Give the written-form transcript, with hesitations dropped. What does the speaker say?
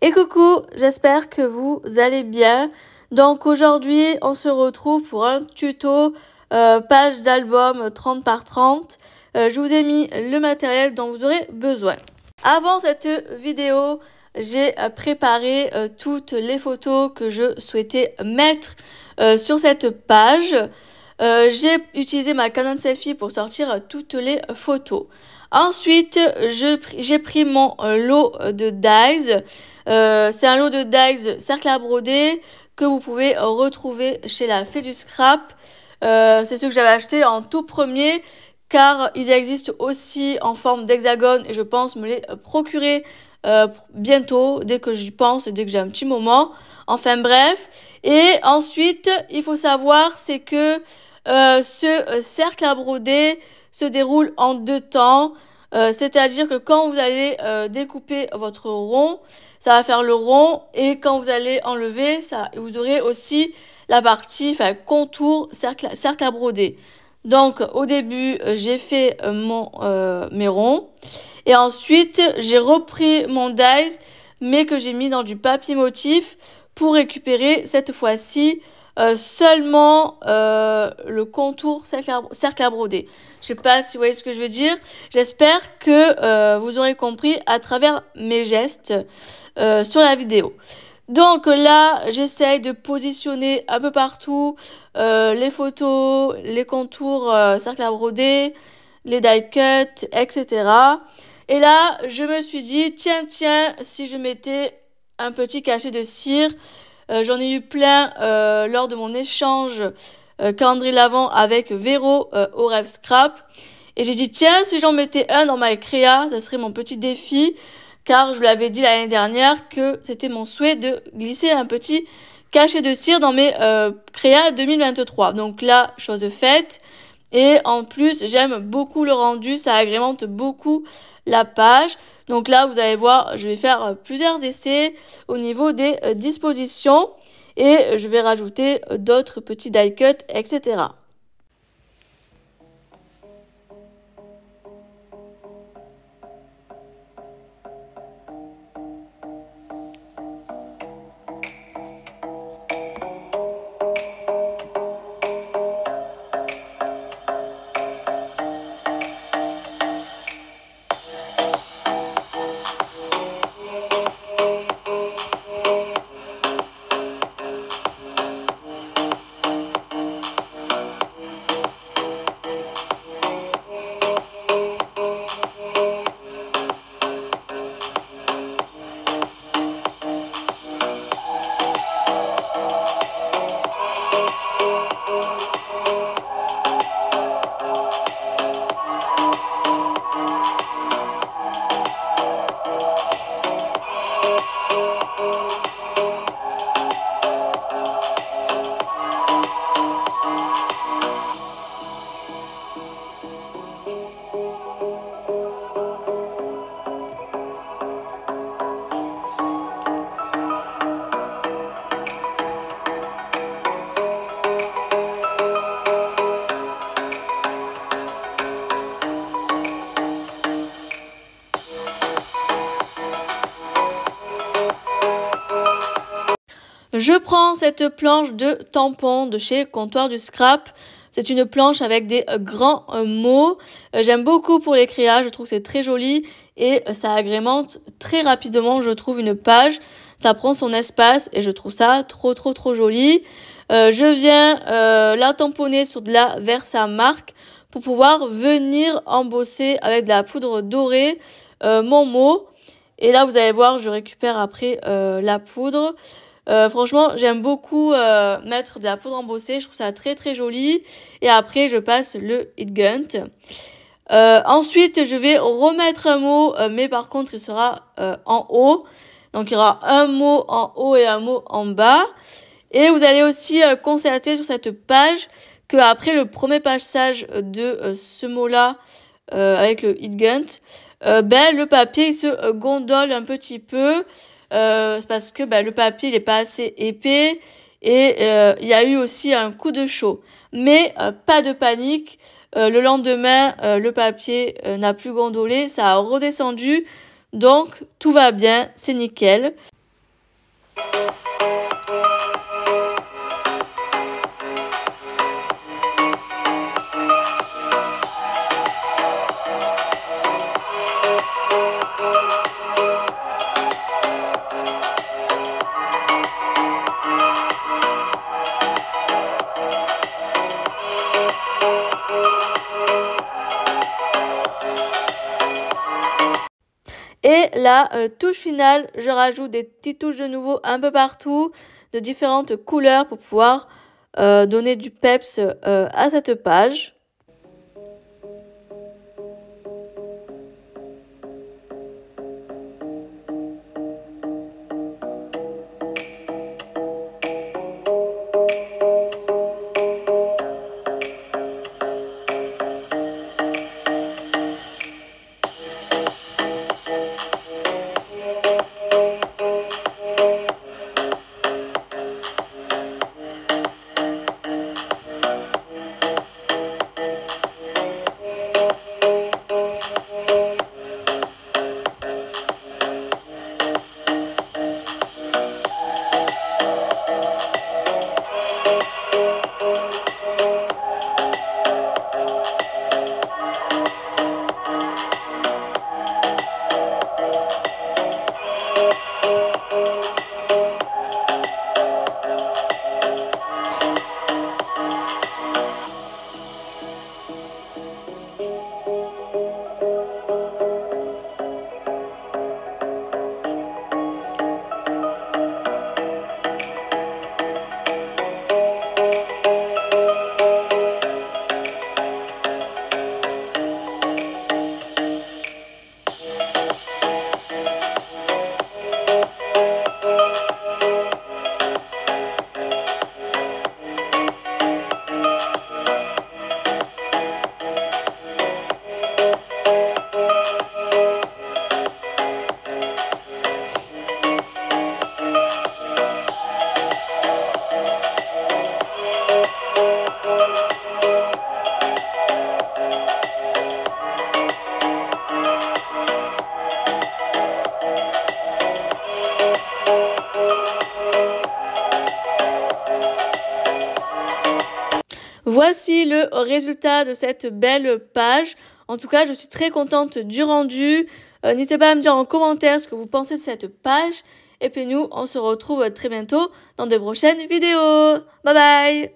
Et coucou, j'espère que vous allez bien. Donc aujourd'hui, on se retrouve pour un tuto page d'album 30 par 30. Je vous ai mis le matériel dont vous aurez besoin. Avant cette vidéo, j'ai préparé toutes les photos que je souhaitais mettre sur cette page. J'ai utilisé ma Canon Selfie pour sortir toutes les photos. Ensuite, j'ai pris mon lot de dies. C'est un lot de dies cercle à broder que vous pouvez retrouver chez la Fée du Scrap. C'est ce que j'avais acheté en tout premier car ils existent aussi en forme d'hexagone et je pense me les procurer bientôt dès que j'y pense et dès que j'ai un petit moment. Enfin bref. Et ensuite, il faut savoir c'est que ce cercle à broder se déroule en deux temps. C'est-à-dire que quand vous allez découper votre rond, ça va faire le rond et quand vous allez enlever, vous aurez aussi la partie contour cercle à broder. Donc au début, j'ai fait mes ronds et ensuite j'ai repris mon dies mais que j'ai mis dans du papier motif pour récupérer cette fois-ci seulement le contour cercle à broder. Je sais pas si vous voyez ce que je veux dire. J'espère que vous aurez compris à travers mes gestes sur la vidéo. Donc là, j'essaye de positionner un peu partout les photos, les contours cercle à broder, les die cuts, etc. Et là, je me suis dit, tiens, si je mettais un petit cachet de cire. J'en ai eu plein lors de mon échange calendrier l'Avent avec Véro au Rêve Scrap. Et j'ai dit, tiens, si j'en mettais un dans ma créa, ça serait mon petit défi. Car je lui avais dit l'année dernière que c'était mon souhait de glisser un petit cachet de cire dans mes créas 2023. Donc là, chose faite. Et en plus, j'aime beaucoup le rendu, ça agrémente beaucoup la page. Donc là, vous allez voir, je vais faire plusieurs essais au niveau des dispositions et je vais rajouter d'autres petits die cuts, etc. Je prends cette planche de tampon de chez Comptoir du Scrap. C'est une planche avec des grands mots. J'aime beaucoup pour les créas, je trouve que c'est très joli et ça agrémente très rapidement, je trouve, une page. Ça prend son espace et je trouve ça trop joli. Je viens la tamponner sur de la Versamark pour pouvoir venir embosser avec de la poudre dorée mon mot. Et là, vous allez voir, je récupère après la poudre. Franchement, j'aime beaucoup mettre de la poudre embossée. Je trouve ça très joli. Et après, je passe le heat gun. Ensuite, je vais remettre un mot, mais par contre, il sera en haut. Donc, il y aura un mot en haut et un mot en bas. Et vous allez aussi constater sur cette page que après le premier passage de ce mot-là avec le heat gun, le papier il se gondole un petit peu. C'est parce que le papier n'est pas assez épais et il y a eu aussi un coup de chaud. Mais pas de panique, le lendemain, le papier n'a plus gondolé, ça a redescendu, donc tout va bien, c'est nickel. Et la touche finale, je rajoute des petites touches de nouveau un peu partout, de différentes couleurs pour pouvoir donner du peps à cette page. Voici le résultat de cette belle page. En tout cas, je suis très contente du rendu. N'hésitez pas à me dire en commentaire ce que vous pensez de cette page. Et puis nous, on se retrouve très bientôt dans de prochaines vidéos. Bye bye!